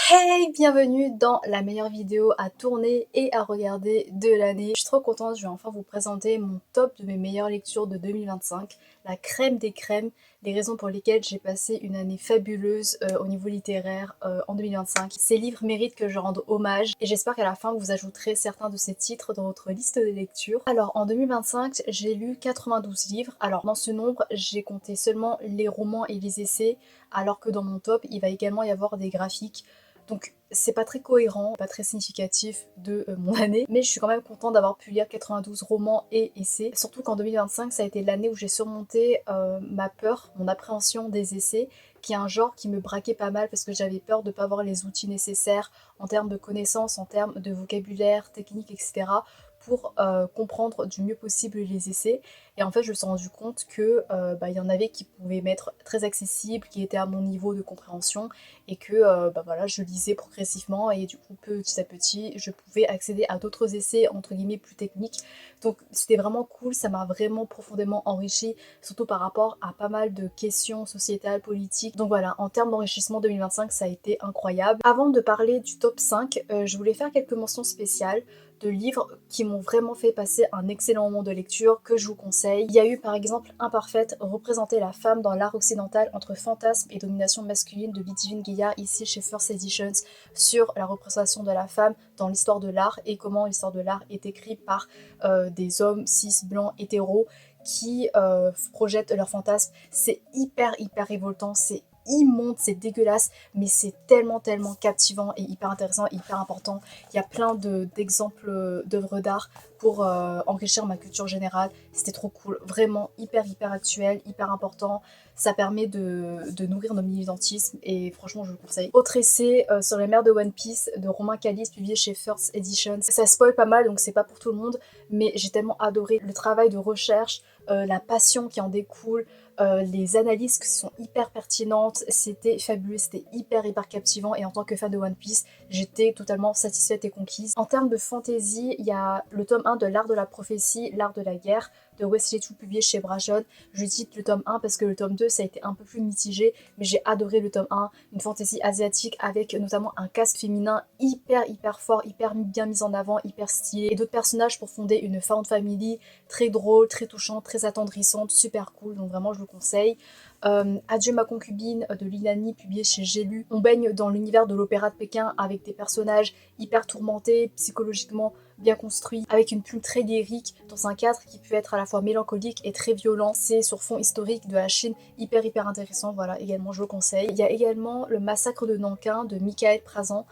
Hey, bienvenue dans la meilleure vidéo à tourner et à regarder de l'année. Je suis trop contente, je vais enfin vous présenter mon top de mes meilleures lectures de 2025, la crème des crèmes, les raisons pour lesquelles j'ai passé une année fabuleuse au niveau littéraire en 2025. Ces livres méritent que je rende hommage et j'espère qu'à la fin vous ajouterez certains de ces titres dans votre liste de lecture. Alors en 2025, j'ai lu 92 livres. Alors dans ce nombre, j'ai compté seulement les romans et les essais, alors que dans mon top, il va également y avoir des graphiques. Donc c'est pas très cohérent, pas très significatif de mon année, mais je suis quand même contente d'avoir pu lire 92 romans et essais, surtout qu'en 2025 ça a été l'année où j'ai surmonté ma peur, mon appréhension des essais, qui est un genre qui me braquait pas mal parce que j'avais peur de pas avoir les outils nécessaires en termes de connaissances, en termes de vocabulaire, technique, etc. pour comprendre du mieux possible les essais. Et en fait, je me suis rendu compte que y en avait qui pouvaient m'être très accessibles, qui étaient à mon niveau de compréhension, et que voilà, je lisais progressivement et du coup petit à petit je pouvais accéder à d'autres essais entre guillemets plus techniques. Donc c'était vraiment cool, ça m'a vraiment profondément enrichi, surtout par rapport à pas mal de questions sociétales, politiques. Donc voilà, en termes d'enrichissement 2025 ça a été incroyable. Avant de parler du top 5, je voulais faire quelques mentions spéciales de livres qui m'ont vraiment fait passer un excellent moment de lecture que je vous conseille. Il y a eu par exemple Imparfaite, représenter la femme dans l'art occidental entre fantasme et domination masculine de Ludivine Guillard ici chez First Editions, sur la représentation de la femme dans l'histoire de l'art et comment l'histoire de l'art est écrite par des hommes cis blancs hétéros qui projettent leurs fantasmes. C'est hyper révoltant, c'est immonde, c'est dégueulasse, mais c'est tellement captivant et hyper intéressant, hyper important. Il y a plein d'exemples d'œuvres d'art pour enrichir ma culture générale. C'était trop cool, vraiment hyper actuel, hyper important. Ça permet de nourrir nos militantismes et franchement je vous le conseille. Autre essai sur les mers de One Piece de Romain Calice publié chez First Editions. Ça spoil pas mal donc c'est pas pour tout le monde, mais j'ai tellement adoré le travail de recherche, la passion qui en découle, les analyses qui sont hyper pertinentes, c'était fabuleux, c'était hyper captivant et en tant que fan de One Piece, j'étais totalement satisfaite et conquise. En termes de fantasy, il y a le tome 1 de L'Art de la prophétie, L'Art de la guerre de Wesley Chu publié chez Brajon. Je cite le tome 1 parce que le tome 2 ça a été un peu plus mitigé, mais j'ai adoré le tome 1, une fantasy asiatique avec notamment un cast féminin hyper fort, hyper bien mis en avant, hyper stylé, et d'autres personnages pour fonder une found family très drôle, très touchante, très attendrissante, super cool, donc vraiment je vous conseille. Adieu ma concubine de Lilani publié chez J'ai lu. On baigne dans l'univers de l'opéra de Pékin avec des personnages hyper tourmentés, psychologiquement bien construits, avec une plume très lyrique dans un cadre qui peut être à la fois mélancolique et très violent. C'est sur fond historique de la Chine, hyper intéressant, voilà, également je vous conseille. Il y a également Le massacre de Nankin de Michael Prazan.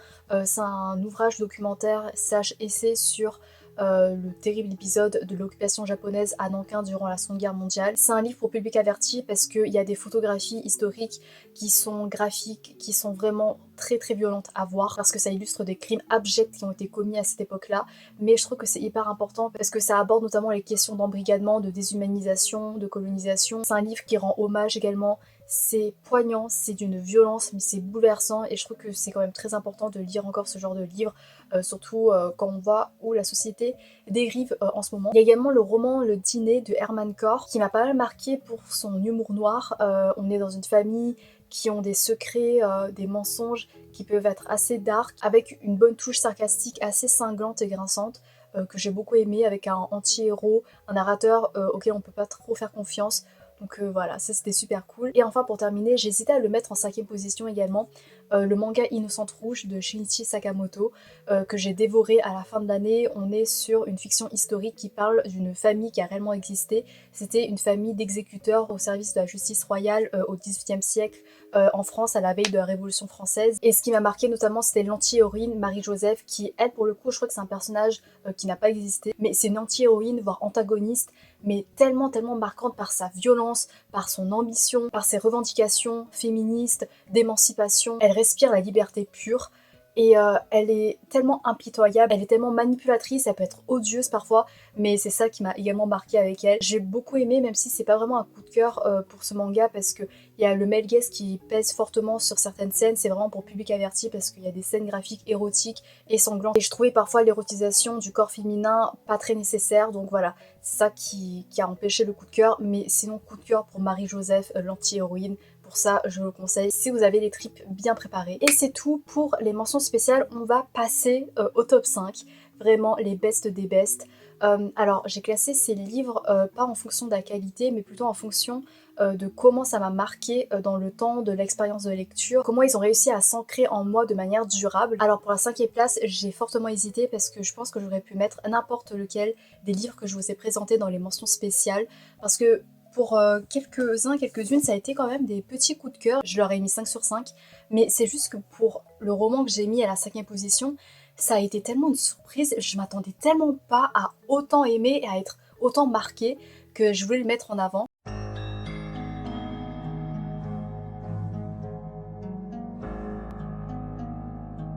C'est un ouvrage documentaire / essai sur le terrible épisode de l'occupation japonaise à Nankin durant la Seconde Guerre mondiale. C'est un livre pour public averti parce qu'il y a des photographies historiques qui sont graphiques, qui sont vraiment très violentes à voir parce que ça illustre des crimes abjects qui ont été commis à cette époque-là, mais je trouve que c'est hyper important parce que ça aborde notamment les questions d'embrigadement, de déshumanisation, de colonisation. C'est un livre qui rend hommage également, c'est poignant, c'est d'une violence mais c'est bouleversant et je trouve que c'est quand même très important de lire encore ce genre de livre, surtout quand on voit où la société dérive en ce moment. Il y a également le roman Le Dîner de Hermann Koch qui m'a pas mal marqué pour son humour noir. On est dans une famille qui ont des secrets, des mensonges qui peuvent être assez dark, avec une bonne touche sarcastique assez cinglante et grinçante, que j'ai beaucoup aimé, avec un anti-héros, un narrateur auquel on peut pas trop faire confiance. Donc voilà, ça c'était super cool. Et enfin pour terminer, j'ai hésité à le mettre en 5ème position également, le manga Innocente Rouge de Shinichi Sakamoto, que j'ai dévoré à la fin de l'année. On est sur une fiction historique qui parle d'une famille qui a réellement existé. C'était une famille d'exécuteurs au service de la justice royale au XVIIIe siècle en France à la veille de la Révolution française. Et ce qui m'a marqué notamment c'était l'anti-héroïne Marie-Joseph qui, elle pour le coup, je crois que c'est un personnage qui n'a pas existé, mais c'est une anti-héroïne voire antagoniste, mais tellement marquante par sa violence, par son ambition, par ses revendications féministes, d'émancipation. Elle respire la liberté pure et elle est tellement impitoyable, elle est tellement manipulatrice, elle peut être odieuse parfois, mais c'est ça qui m'a également marqué avec elle. J'ai beaucoup aimé, même si c'est pas vraiment un coup de cœur pour ce manga, parce que il y a le male gaze qui pèse fortement sur certaines scènes, c'est vraiment pour public averti parce qu'il y a des scènes graphiques érotiques et sanglantes. Et je trouvais parfois l'érotisation du corps féminin pas très nécessaire, donc voilà, c'est ça qui a empêché le coup de cœur. Mais sinon, coup de cœur pour Marie-Joseph, l'anti-héroïne, pour pour ça je vous le conseille si vous avez les tripes bien préparées. Et c'est tout pour les mentions spéciales, on va passer au top 5, vraiment les best des best. Alors j'ai classé ces livres pas en fonction de la qualité mais plutôt en fonction de comment ça m'a marqué dans le temps de l'expérience de lecture, comment ils ont réussi à s'ancrer en moi de manière durable. Alors pour la 5e place, j'ai fortement hésité parce que je pense que j'aurais pu mettre n'importe lequel des livres que je vous ai présentés dans les mentions spéciales, parce que pour quelques-uns, quelques-unes, ça a été quand même des petits coups de cœur. Je leur ai mis 5 sur 5, mais c'est juste que pour le roman que j'ai mis à la 5e position, ça a été tellement une surprise, je m'attendais tellement pas à autant aimer et à être autant marquée que je voulais le mettre en avant.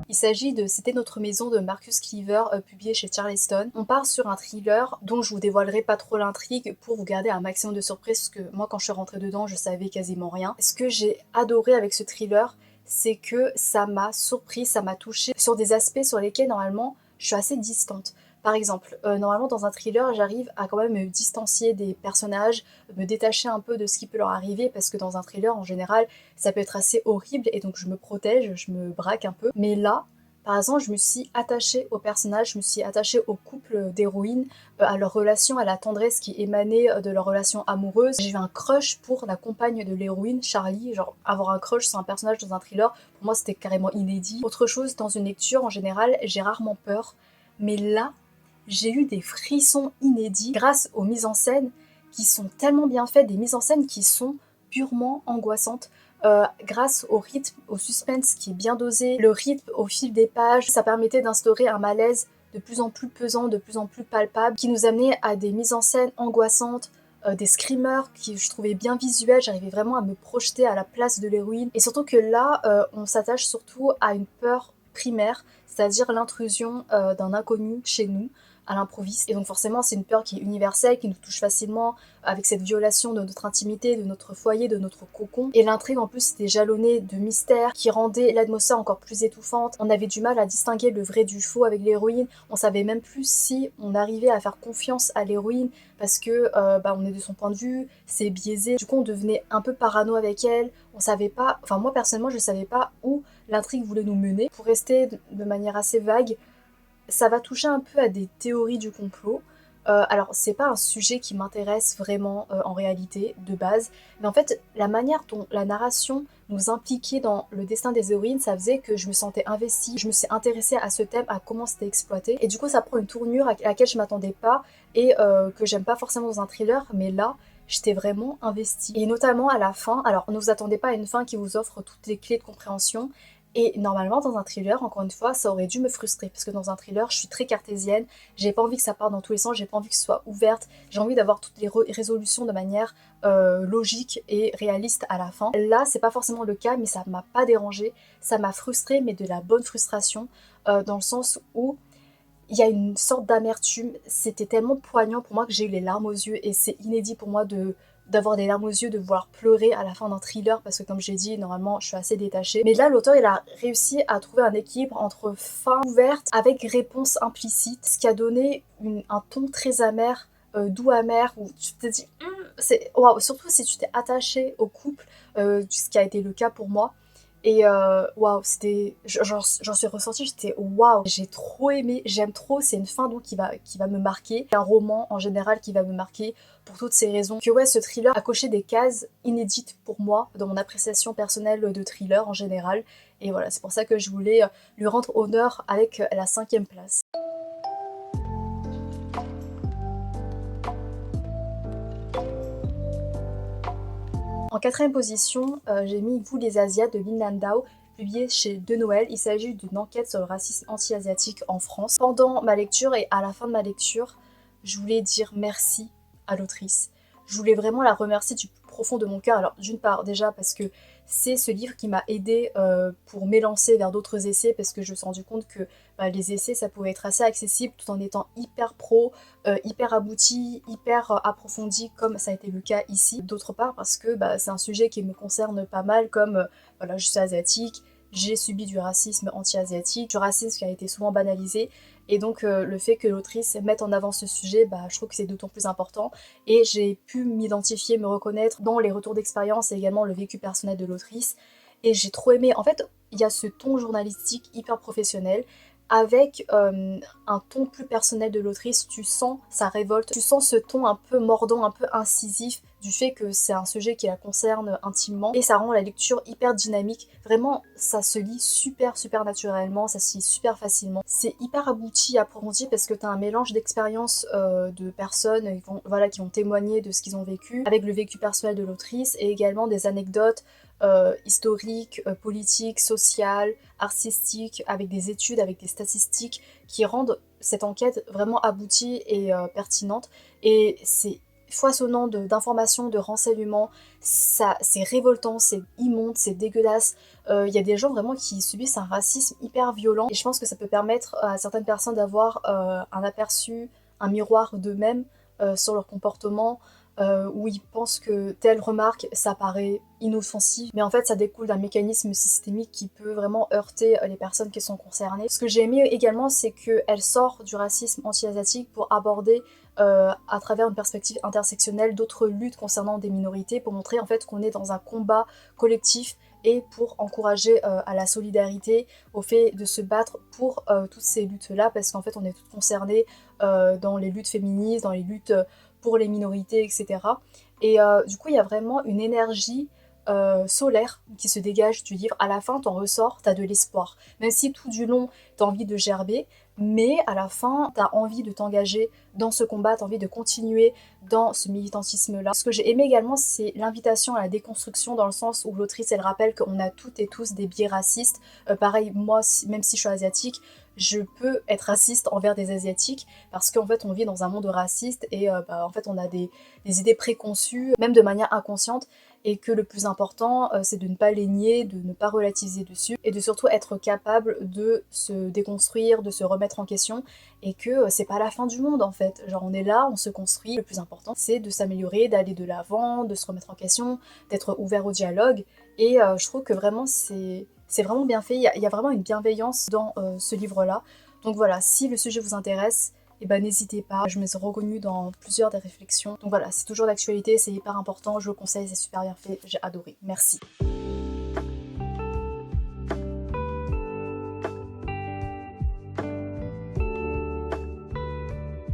Il s'agit de C'était notre maison de Marcus Cleaver, publié chez Charleston. On part sur un thriller dont je vous dévoilerai pas trop l'intrigue pour vous garder un maximum de surprises, parce que moi quand je suis rentrée dedans je savais quasiment rien. Ce que j'ai adoré avec ce thriller, c'est que ça m'a surpris, ça m'a touchée sur des aspects sur lesquels normalement je suis assez distante. Par exemple, normalement dans un thriller, j'arrive à quand même me distancier des personnages, me détacher un peu de ce qui peut leur arriver, parce que dans un thriller en général, ça peut être assez horrible et donc je me protège, je me braque un peu. Mais là, par exemple, je me suis attachée aux personnages, je me suis attachée au couple d'héroïnes, à leur relation, à la tendresse qui émanait de leur relation amoureuse. J'ai eu un crush pour la compagne de l'héroïne, Charlie. Genre, avoir un crush sur un personnage dans un thriller, pour moi c'était carrément inédit. Autre chose, dans une lecture en général, j'ai rarement peur, mais là, j'ai eu des frissons inédits grâce aux mises en scène qui sont tellement bien faites, des mises en scène qui sont purement angoissantes. Grâce au rythme, au suspense qui est bien dosé, le rythme au fil des pages, ça permettait d'instaurer un malaise de plus en plus pesant, de plus en plus palpable, qui nous amenait à des mises en scène angoissantes, des screamers qui je trouvais bien visuels, j'arrivais vraiment à me projeter à la place de l'héroïne. Et surtout que là, on s'attache surtout à une peur primaire, c'est-à-dire l'intrusion d'un inconnu chez nous, à l'improviste. Et donc forcément, c'est une peur qui est universelle, qui nous touche facilement, avec cette violation de notre intimité, de notre foyer, de notre cocon. Et l'intrigue en plus était jalonnée de mystères qui rendait l'atmosphère encore plus étouffante. On avait du mal à distinguer le vrai du faux avec l'héroïne. On savait même plus si on arrivait à faire confiance à l'héroïne parce que on est de son point de vue, c'est biaisé. Du coup, on devenait un peu parano avec elle. On savait pas, enfin moi personnellement, je savais pas où l'intrigue voulait nous mener. Pour rester de manière assez vague, ça va toucher un peu à des théories du complot. Alors, c'est pas un sujet qui m'intéresse vraiment en réalité, de base, mais en fait, la manière dont la narration nous impliquait dans le destin des héroïnes, ça faisait que je me sentais investie, je me suis intéressée à ce thème, à comment c'était exploité, et du coup, ça prend une tournure à laquelle je m'attendais pas, et que j'aime pas forcément dans un thriller, mais là, j'étais vraiment investie. Et notamment à la fin, alors ne vous attendez pas à une fin qui vous offre toutes les clés de compréhension, et normalement, dans un thriller, encore une fois, ça aurait dû me frustrer, parce que dans un thriller, je suis très cartésienne, j'ai pas envie que ça parte dans tous les sens, j'ai pas envie que ce soit ouverte, j'ai envie d'avoir toutes les résolutions de manière logique et réaliste à la fin. Là, c'est pas forcément le cas, mais ça m'a pas dérangé, ça m'a frustrée, mais de la bonne frustration, dans le sens où il y a une sorte d'amertume, c'était tellement poignant pour moi que j'ai eu les larmes aux yeux, et c'est inédit pour moi d'avoir des larmes aux yeux, de vouloir pleurer à la fin d'un thriller, parce que comme j'ai dit, normalement je suis assez détachée. Mais là, l'auteur il a réussi à trouver un équilibre entre fin ouverte avec réponse implicite, ce qui a donné un ton très amer, doux amer, où tu te dis c'est waouh, surtout si tu t'es attaché au couple, ce qui a été le cas pour moi. Et waouh, c'était. J'en suis ressortie, j'étais waouh, j'ai trop aimé, j'aime trop, c'est une fin donc qui va me marquer. Un roman en général qui va me marquer pour toutes ces raisons. Que ouais, ce thriller a coché des cases inédites pour moi dans mon appréciation personnelle de thriller en général. Et voilà, c'est pour ça que je voulais lui rendre honneur avec la 5e place. En 4e position, j'ai mis Vous les Asiates de Lin Landau, publié chez De Noël. Il s'agit d'une enquête sur le racisme anti-asiatique en France. Pendant ma lecture et à la fin de ma lecture, je voulais dire merci à l'autrice. Je voulais vraiment la remercier du plus profond de mon cœur. Alors d'une part déjà parce que c'est ce livre qui m'a aidée pour m'élancer vers d'autres essais, parce que je me suis rendu compte que les essais ça pouvait être assez accessible tout en étant hyper pro, hyper abouti, hyper approfondi comme ça a été le cas ici. D'autre part parce que c'est un sujet qui me concerne pas mal, comme voilà, je suis asiatique, j'ai subi du racisme anti-asiatique, du racisme qui a été souvent banalisé. Et donc le fait que l'autrice mette en avant ce sujet, bah, je trouve que c'est d'autant plus important. Et j'ai pu m'identifier, me reconnaître dans les retours d'expérience et également le vécu personnel de l'autrice. Et j'ai trop aimé. En fait, il y a ce ton journalistique hyper professionnel avec un ton plus personnel de l'autrice. Tu sens sa révolte, tu sens ce ton un peu mordant, un peu incisif du fait que c'est un sujet qui la concerne intimement et ça rend la lecture hyper dynamique. Vraiment, ça se lit super naturellement, ça se lit super facilement. C'est hyper abouti, approfondi parce que t'as un mélange d'expériences de personnes qui vont témoigner de ce qu'ils ont vécu avec le vécu personnel de l'autrice et également des anecdotes historiques, politiques, sociales, artistiques, avec des études, avec des statistiques qui rendent cette enquête vraiment aboutie et pertinente. Et c'est foisonnant d'informations, de renseignements, ça, c'est révoltant, c'est immonde, c'est dégueulasse. Il y a des gens vraiment qui subissent un racisme hyper violent et je pense que ça peut permettre à certaines personnes d'avoir un aperçu, un miroir d'eux-mêmes sur leur comportement, où ils pensent que telle remarque, ça paraît inoffensif, mais en fait ça découle d'un mécanisme systémique qui peut vraiment heurter les personnes qui sont concernées. Ce que j'ai aimé également, c'est qu'elle sort du racisme anti-asiatique pour aborder à travers une perspective intersectionnelle d'autres luttes concernant des minorités, pour montrer en fait qu'on est dans un combat collectif et pour encourager à la solidarité, au fait de se battre pour toutes ces luttes-là, parce qu'en fait on est toutes concernées dans les luttes féministes, dans les luttes pour les minorités, etc. Et du coup, il y a vraiment une énergie solaire qui se dégage du livre. À la fin, t'en ressors, t'as de l'espoir. Même si tout du long, t'as envie de gerber, mais à la fin, t'as envie de t'engager dans ce combat, t'as envie de continuer dans ce militantisme-là. Ce que j'ai aimé également, c'est l'invitation à la déconstruction, dans le sens où l'autrice, elle rappelle qu'on a toutes et tous des biais racistes. Pareil, moi, même si je suis asiatique, je peux être raciste envers des asiatiques parce qu'en fait on vit dans un monde raciste et en fait on a des idées préconçues, même de manière inconsciente, et que le plus important c'est de ne pas les nier, de ne pas relativiser dessus et de surtout être capable de se déconstruire, de se remettre en question, et que c'est pas la fin du monde en fait. Genre on est là, on se construit, le plus important c'est de s'améliorer, d'aller de l'avant, de se remettre en question, d'être ouvert au dialogue, et je trouve que vraiment c'est vraiment bien fait, il y a vraiment une bienveillance dans ce livre-là. Donc voilà, si le sujet vous intéresse, eh ben n'hésitez pas, je me suis reconnue dans plusieurs des réflexions. Donc voilà, c'est toujours d'actualité, c'est hyper important, je vous le conseille, c'est super bien fait, j'ai adoré. Merci.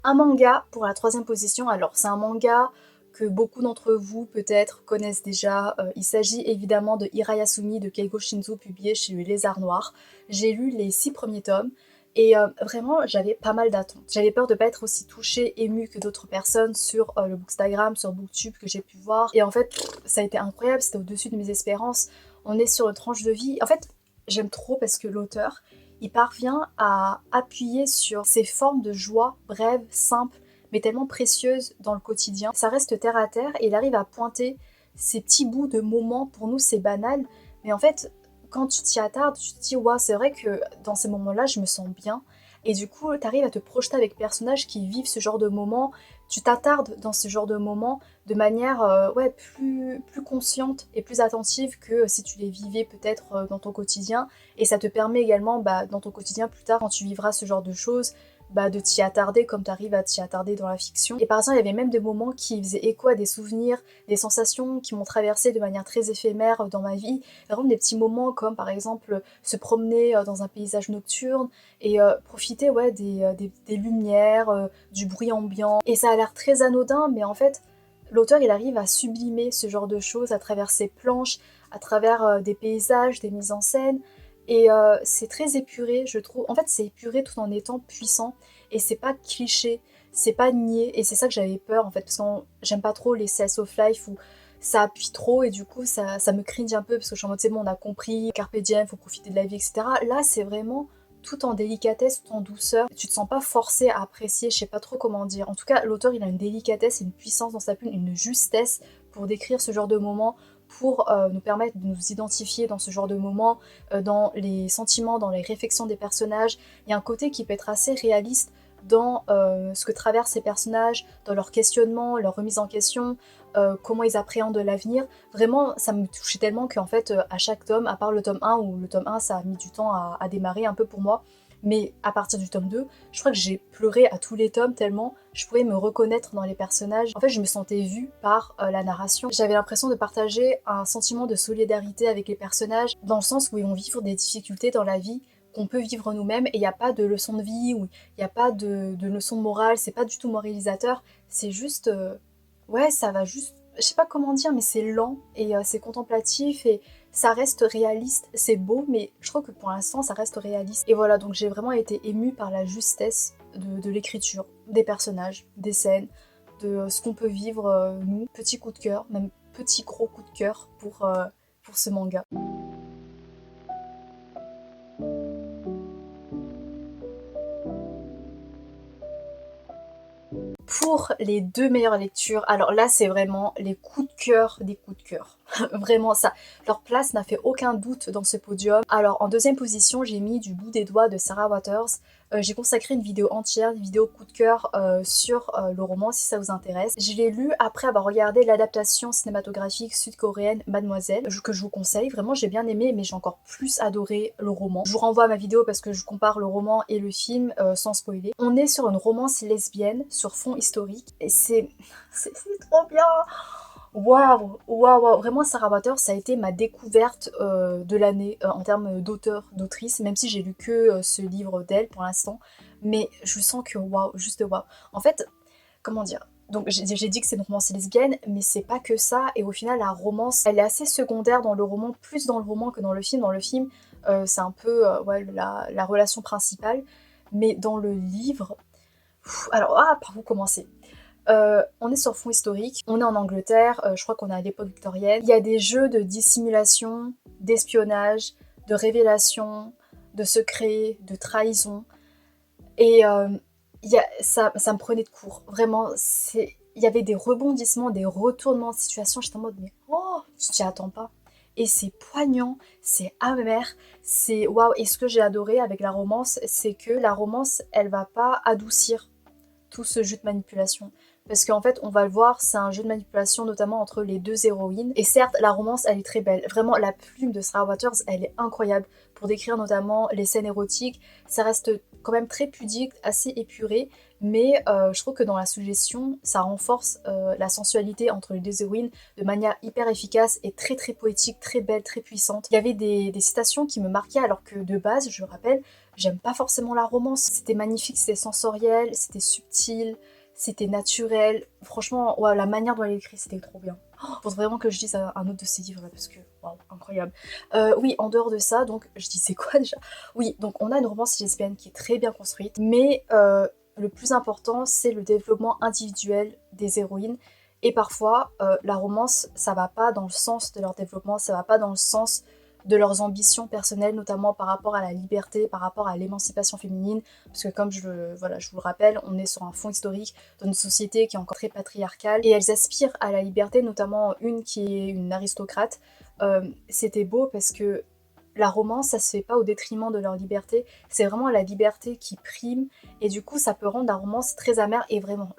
Un manga pour la troisième position. Alors c'est un manga que beaucoup d'entre vous peut-être connaissent déjà. Il s'agit évidemment de Hirayasumi de Keigo Shinzo, publié chez Le Lézard Noir. J'ai lu les 6 premiers tomes et vraiment j'avais pas mal d'attentes. J'avais peur de pas être aussi touchée, émue que d'autres personnes sur le Bookstagram, sur Booktube que j'ai pu voir. Et en fait ça a été incroyable, c'était au-dessus de mes espérances. On est sur une tranche de vie. En fait j'aime trop parce que l'auteur, il parvient à appuyer sur ces formes de joie brèves, simples, mais tellement précieuses dans le quotidien. Ça reste terre à terre et il arrive à pointer ces petits bouts de moments. Pour nous, c'est banal, mais en fait, quand tu t'y attardes, tu te dis, waouh, c'est vrai que dans ces moments-là, je me sens bien. Et du coup, tu arrives à te projeter avec des personnages qui vivent ce genre de moments. Tu t'attardes dans ce genre de moments de manière plus consciente et plus attentive que si tu les vivais peut-être dans ton quotidien. Et ça te permet également, dans ton quotidien plus tard, quand tu vivras ce genre de choses, de t'y attarder comme tu arrives à t'y attarder dans la fiction. Et par exemple, il y avait même des moments qui faisaient écho à des souvenirs, des sensations qui m'ont traversé de manière très éphémère dans ma vie. Vraiment des petits moments comme par exemple se promener dans un paysage nocturne et profiter des lumières, du bruit ambiant. Et ça a l'air très anodin, mais en fait, l'auteur il arrive à sublimer ce genre de choses à travers ses planches, à travers des paysages, des mises en scène. Et c'est très épuré, je trouve. En fait, c'est épuré tout en étant puissant. Et c'est pas cliché, c'est pas niais. Et c'est ça que j'avais peur, en fait. Parce que j'aime pas trop les slice of life où ça appuie trop. Et du coup, ça me cringe un peu. Parce que je suis en mode, c'est bon, on a compris. Carpe diem, faut profiter de la vie, etc. Là, c'est vraiment tout en délicatesse, tout en douceur. Tu te sens pas forcé à apprécier, je sais pas trop comment dire. En tout cas, l'auteur, il a une délicatesse et une puissance dans sa plume, une justesse pour décrire ce genre de moment, pour nous permettre de nous identifier dans ce genre de moment, dans les sentiments, dans les réflexions des personnages. Il y a un côté qui peut être assez réaliste dans ce que traversent ces personnages, dans leurs questionnements, leur remise en question, comment ils appréhendent l'avenir. Vraiment, ça me touchait tellement qu'en fait, à chaque tome, à part le tome 1, où le tome 1, ça a mis du temps à démarrer un peu pour moi, mais à partir du tome 2, je crois que j'ai pleuré à tous les tomes tellement je pouvais me reconnaître dans les personnages. En fait, je me sentais vue par la narration. J'avais l'impression de partager un sentiment de solidarité avec les personnages, dans le sens où ils vont vivre des difficultés dans la vie qu'on peut vivre nous-mêmes, et il n'y a pas de leçon de vie, ou il n'y a pas de leçon de morale, c'est pas du tout moralisateur, c'est juste... ouais, ça va juste... Je sais pas comment dire, mais c'est lent, et c'est contemplatif, et ça reste réaliste, c'est beau, mais je trouve que pour l'instant ça reste réaliste. Et voilà, donc j'ai vraiment été émue par la justesse de l'écriture, des personnages, des scènes, de ce qu'on peut vivre nous. Petit coup de cœur, même petit gros coup de cœur pour ce manga. Pour les 2 meilleures lectures, alors là c'est vraiment les coups de cœur des coups de cœur. Vraiment ça, leur place n'a fait aucun doute dans ce podium. Alors en deuxième position, j'ai mis Du bout des doigts de Sarah Waters. J'ai consacré une vidéo entière, une vidéo coup de cœur sur le roman si ça vous intéresse. Je l'ai lu après avoir regardé l'adaptation cinématographique sud-coréenne Mademoiselle, que je vous conseille. Vraiment j'ai bien aimé, mais j'ai encore plus adoré le roman. Je vous renvoie à ma vidéo parce que je compare le roman et le film sans spoiler. On est sur une romance lesbienne sur fond historique et c'est trop bien. Waouh, waouh, waouh. Vraiment, Sarah Waters, ça a été ma découverte de l'année en termes d'auteur, d'autrice, même si j'ai lu que ce livre d'elle pour l'instant. Mais je sens que waouh, juste waouh. En fait, comment dire? Donc j'ai dit que c'est une romance lesbienne, mais c'est pas que ça. Et au final, la romance, elle est assez secondaire dans le roman, plus dans le roman que dans le film. Dans le film, c'est un peu ouais, la relation principale. Mais dans le livre, alors, par où commencer? On est sur fond historique, on est en Angleterre, je crois qu'on est à l'époque victorienne. Il y a des jeux de dissimulation, d'espionnage, de révélation, de secret, de trahison. Et ça me prenait de court. Vraiment, il y avait des rebondissements, des retournements de situation. J'étais en mode, mais oh, tu t'y attends pas. Et c'est poignant, c'est amer, c'est waouh. Et ce que j'ai adoré avec la romance, c'est que la romance, elle va pas adoucir tout ce jeu de manipulation. Parce qu'en fait, on va le voir, c'est un jeu de manipulation notamment entre les deux héroïnes. Et certes, la romance, elle est très belle. Vraiment, la plume de Sarah Waters, elle est incroyable. Pour décrire notamment les scènes érotiques, ça reste quand même très pudique, assez épuré. Mais je trouve que dans la suggestion, ça renforce la sensualité entre les deux héroïnes de manière hyper efficace et très très poétique, très belle, très puissante. Il y avait des citations qui me marquaient alors que de base, je rappelle, j'aime pas forcément la romance. C'était magnifique, c'était sensoriel, c'était subtil, c'était naturel. Franchement, ouais, la manière dont elle écrit, c'était trop bien. Oh, faut vraiment que je dise un autre de ces livres là parce que, waouh, incroyable. Oui, en dehors de ça, donc, je disais quoi déjà? Oui, donc on a une romance lesbienne qui est très bien construite, mais le plus important, c'est le développement individuel des héroïnes. Et parfois, la romance, ça va pas dans le sens de leur développement, ça va pas dans le sens de leurs ambitions personnelles, notamment par rapport à la liberté, par rapport à l'émancipation féminine, parce que comme voilà, je vous le rappelle, on est sur un fond historique dans une société qui est encore très patriarcale, et elles aspirent à la liberté, notamment une qui est une aristocrate. C'était beau parce que la romance, ça se fait pas au détriment de leur liberté, c'est vraiment la liberté qui prime, et du coup ça peut rendre la romance très amère, et vraiment,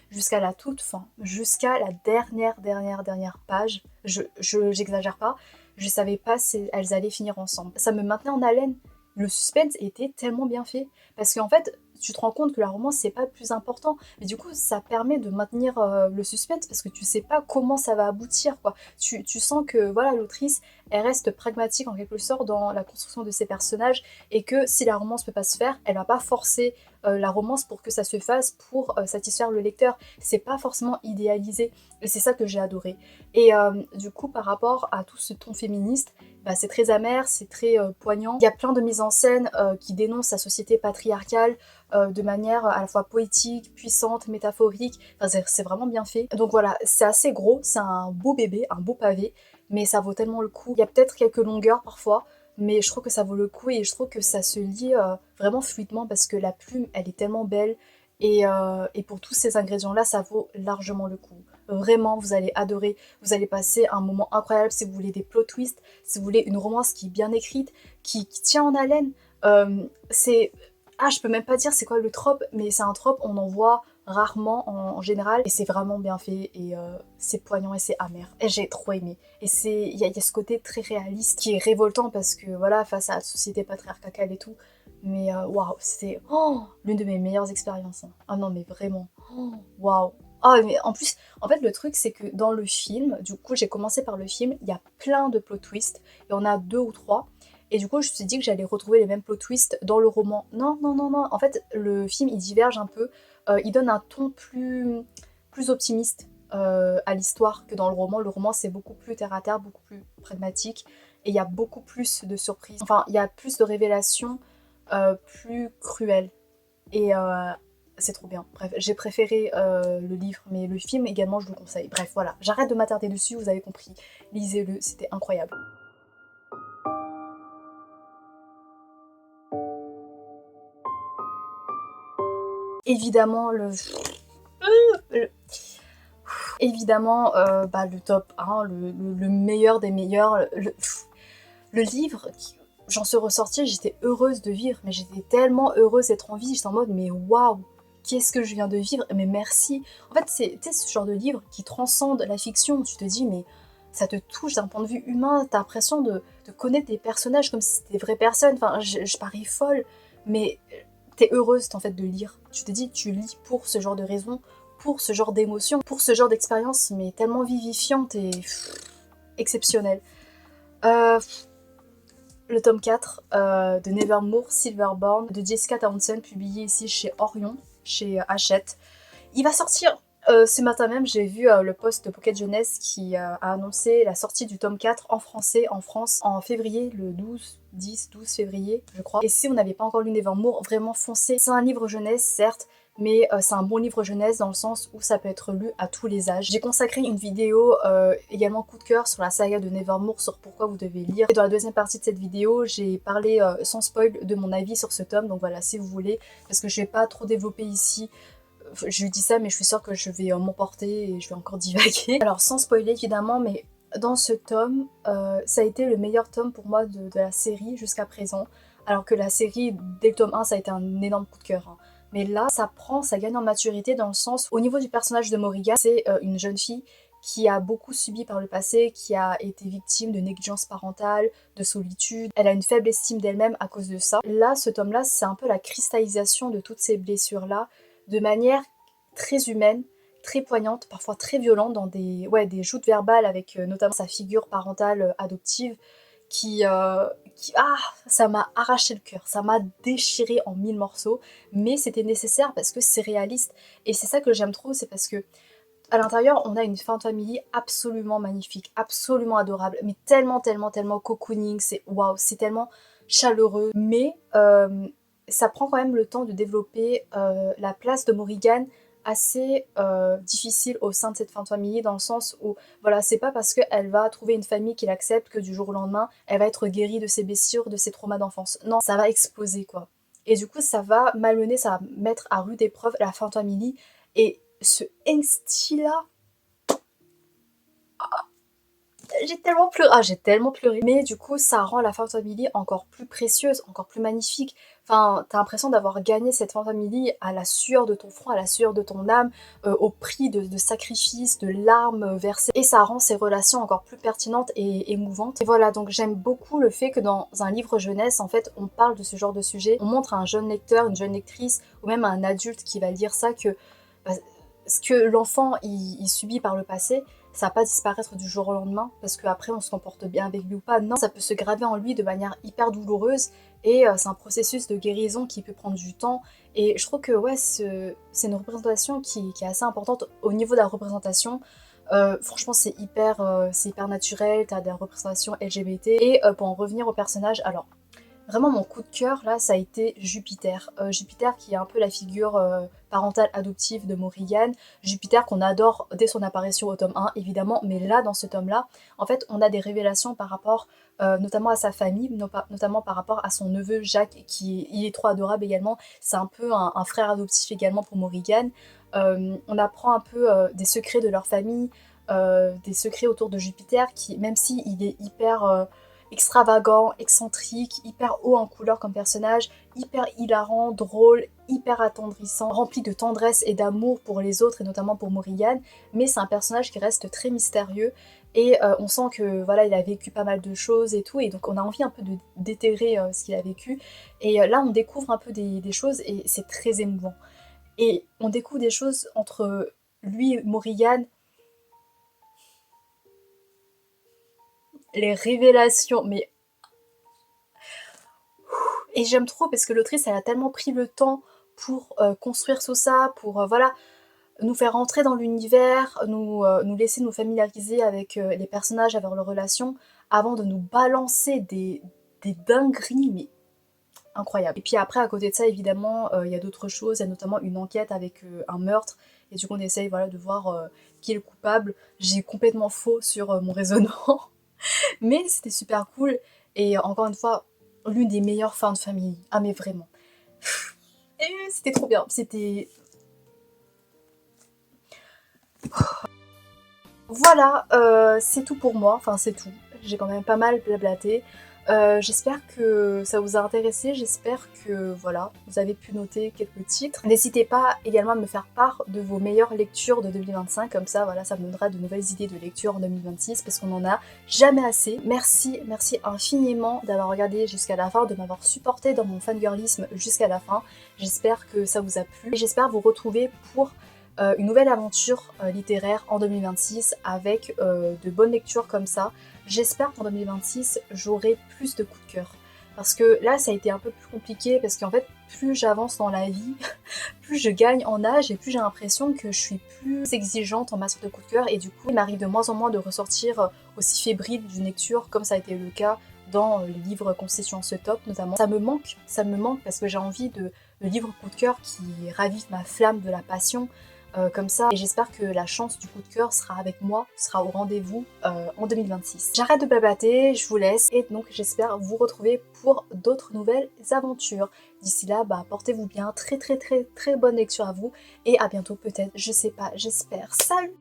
jusqu'à la toute fin, jusqu'à la dernière page, j'exagère pas, je savais pas si elles allaient finir ensemble. Ça me maintenait en haleine. Le suspense était tellement bien fait. Parce qu'en fait, tu te rends compte que la romance, c'est pas le plus important. Mais du coup, ça permet de maintenir le suspense parce que tu sais pas comment ça va aboutir, quoi. Tu sens que, voilà, l'autrice, elle reste pragmatique en quelque sorte dans la construction de ses personnages et que si la romance peut pas se faire, elle va pas forcer la romance pour que ça se fasse pour satisfaire le lecteur. C'est pas forcément idéalisé. Et c'est ça que j'ai adoré. Et du coup, par rapport à tout ce ton féministe, bah, c'est très amer, c'est très poignant. Il y a plein de mises en scène qui dénoncent la société patriarcale de manière à la fois poétique, puissante, métaphorique. Enfin, c'est vraiment bien fait. Donc voilà, c'est assez gros, c'est un beau bébé, un beau pavé, mais ça vaut tellement le coup. Il y a peut-être quelques longueurs parfois, mais je trouve que ça vaut le coup et je trouve que ça se lit vraiment fluidement parce que la plume, elle est tellement belle et pour tous ces ingrédients-là, ça vaut largement le coup. Vraiment, vous allez adorer, vous allez passer un moment incroyable si vous voulez des plot twists, si vous voulez une romance qui est bien écrite, qui tient en haleine. C'est Ah, je peux même pas dire c'est quoi le trope, mais c'est un trope, on en voit rarement en général, et c'est vraiment bien fait, et c'est poignant et c'est amer. Et j'ai trop aimé. Et il y a ce côté très réaliste qui est révoltant parce que voilà, face à la société patriarcale et tout. Mais waouh, c'est l'une de mes meilleures expériences, hein. Ah non, mais vraiment. Waouh. Ah, mais en plus, en fait, le truc, c'est que dans le film, du coup, j'ai commencé par le film, il y a plein de plot twists, il y en a deux ou trois. Et du coup, je me suis dit que j'allais retrouver les mêmes plot twists dans le roman. Non, non, non, non. En fait, le film, il diverge un peu. Il donne un ton plus optimiste à l'histoire que dans le roman. Le roman, c'est beaucoup plus terre à terre, beaucoup plus pragmatique. Et il y a beaucoup plus de surprises. Enfin, il y a plus de révélations plus cruelles. Et c'est trop bien. Bref, j'ai préféré le livre, mais le film également, je le conseille. Bref, voilà. J'arrête de m'attarder dessus, vous avez compris. Lisez-le, c'était incroyable. Évidemment, le- évidemment, le top 1, le meilleur des meilleurs. Le livre, j'en suis ressortie, j'étais heureuse de vivre, mais j'étais tellement heureuse d'être en vie, j'étais en mode, mais waouh, qu'est-ce que je viens de vivre, mais merci. En fait, c'est ce genre de livre qui transcende la fiction, tu te dis, mais ça te touche d'un point de vue humain, t'as l'impression de connaître des personnages comme si c'était des vraies personnes, enfin, je parie folle, mais t'es heureuse en fait de lire. Tu te dis, tu lis pour ce genre de raisons, pour ce genre d'émotions, pour ce genre d'expérience, mais tellement vivifiante et exceptionnelle. Euh, le tome 4 de Nevermore Silverborn de Jessica Townsend, publié ici chez Orion, chez Hachette. Il va sortir ce matin même, j'ai vu le post de Pocket Jeunesse qui a annoncé la sortie du tome 4 en français en France en février, le 12 février, je crois. Et si vous n'avez pas encore lu Nevermore, vraiment foncez. C'est un livre jeunesse, certes, mais c'est un bon livre jeunesse dans le sens où ça peut être lu à tous les âges. J'ai consacré une vidéo également coup de cœur sur la saga de Nevermore, sur pourquoi vous devez lire. Et dans la deuxième partie de cette vidéo, j'ai parlé sans spoil de mon avis sur ce tome, donc voilà, si vous voulez, parce que je vais pas trop développer ici. Je dis ça, mais je suis sûre que je vais m'emporter et je vais encore divaguer. Alors, sans spoiler évidemment, mais dans ce tome, ça a été le meilleur tome pour moi de la série jusqu'à présent. Alors que la série, dès le tome 1, ça a été un énorme coup de cœur, hein. Mais là, ça gagne en maturité dans le sens, au niveau du personnage de Morrigan, c'est une jeune fille qui a beaucoup subi par le passé, qui a été victime de négligence parentale, de solitude. Elle a une faible estime d'elle-même à cause de ça. Là, ce tome-là, c'est un peu la cristallisation de toutes ces blessures-là, de manière très humaine, très poignante, parfois très violente, dans des joutes verbales avec notamment sa figure parentale adoptive qui ça m'a arraché le cœur, ça m'a déchiré en mille morceaux, mais c'était nécessaire parce que c'est réaliste. Et c'est ça que j'aime trop, c'est parce que à l'intérieur, on a une fin de famille absolument magnifique, absolument adorable, mais tellement, tellement, tellement cocooning, c'est waouh, c'est tellement chaleureux. Mais ça prend quand même le temps de développer la place de Morrigan assez difficile au sein de cette fin de famille, dans le sens où, voilà, c'est pas parce qu'elle va trouver une famille qui l'accepte que du jour au lendemain, elle va être guérie de ses blessures, de ses traumas d'enfance. Non, ça va exploser, quoi. Et du coup, ça va malmener, ça va mettre à rude épreuve la fin de famille. Et ce Angsty-là, j'ai tellement pleuré. Mais du coup, ça rend la Found Family encore plus précieuse, encore plus magnifique. Enfin, t'as l'impression d'avoir gagné cette Found Family à la sueur de ton front, à la sueur de ton âme, au prix de sacrifices, de larmes versées. Et ça rend ces relations encore plus pertinentes et émouvantes. Et voilà, donc j'aime beaucoup le fait que dans un livre jeunesse, en fait, on parle de ce genre de sujet. On montre à un jeune lecteur, une jeune lectrice, ou même à un adulte qui va lire ça que bah, ce que l'enfant il subit par le passé, ça va pas disparaître du jour au lendemain parce qu'après on se comporte bien avec lui ou pas. Non, ça peut se graver en lui de manière hyper douloureuse et c'est un processus de guérison qui peut prendre du temps. Et je trouve que ouais, c'est une représentation qui est assez importante au niveau de la représentation. Franchement, c'est hyper naturel, t'as des représentations LGBT. Et pour en revenir au personnage, alors vraiment, mon coup de cœur, là, ça a été Jupiter. Jupiter qui est un peu la figure parentale adoptive de Morrigan. Jupiter qu'on adore dès son apparition au tome 1, évidemment. Mais là, dans ce tome-là, en fait, on a des révélations par rapport notamment à sa famille, notamment par rapport à son neveu Jacques, il est trop adorable également. C'est un peu un frère adoptif également pour Morrigan. On apprend un peu des secrets de leur famille, des secrets autour de Jupiter, qui, même si il est extravagant, excentrique, hyper haut en couleur comme personnage, hyper hilarant, drôle, hyper attendrissant, rempli de tendresse et d'amour pour les autres et notamment pour Morrigan, mais c'est un personnage qui reste très mystérieux et on sent que voilà, il a vécu pas mal de choses et tout, et donc on a envie un peu de déterrer ce qu'il a vécu, et là on découvre un peu des choses et c'est très émouvant. Et on découvre des choses entre lui et Morrigan, les révélations, mais et j'aime trop parce que l'autrice elle a tellement pris le temps pour construire tout ça, pour voilà, nous faire rentrer dans l'univers, nous laisser nous familiariser avec les personnages, avec leurs relations, avant de nous balancer des dingueries, mais incroyables. Et puis après, à côté de ça, évidemment, il y a d'autres choses, il y a notamment une enquête avec un meurtre, et du coup on essaye voilà, de voir qui est le coupable. J'ai complètement faux sur mon raisonnement, mais c'était super cool, et encore une fois, l'une des meilleures fins de famille. Ah mais vraiment. Et c'était trop bien, c'était... Voilà, c'est tout pour moi, enfin c'est tout. J'ai quand même pas mal blablaté. J'espère que ça vous a intéressé, j'espère que voilà, vous avez pu noter quelques titres. N'hésitez pas également à me faire part de vos meilleures lectures de 2025, comme ça voilà, ça me donnera de nouvelles idées de lecture en 2026 parce qu'on en a jamais assez. Merci, merci infiniment d'avoir regardé jusqu'à la fin, de m'avoir supporté dans mon fangirlisme jusqu'à la fin. J'espère que ça vous a plu et j'espère vous retrouver pour une nouvelle aventure littéraire en 2026 avec de bonnes lectures comme ça. J'espère qu'en 2026 j'aurai plus de coups de cœur. Parce que là ça a été un peu plus compliqué parce qu'en fait plus j'avance dans la vie, plus je gagne en âge et plus j'ai l'impression que je suis plus exigeante en matière de coups de cœur, et du coup il m'arrive de moins en moins de ressortir aussi fébrile d'une lecture comme ça a été le cas dans les livres constituant ce top notamment. Ça me manque parce que j'ai envie de livres coup de cœur qui ravivent ma flamme de la passion, comme ça, et j'espère que la chance du coup de cœur sera avec moi, sera au rendez-vous en 2026. J'arrête de blablater, je vous laisse, et donc j'espère vous retrouver pour d'autres nouvelles aventures. D'ici là, bah, portez-vous bien, très très très très bonne lecture à vous, et à bientôt peut-être, je sais pas, j'espère. Salut!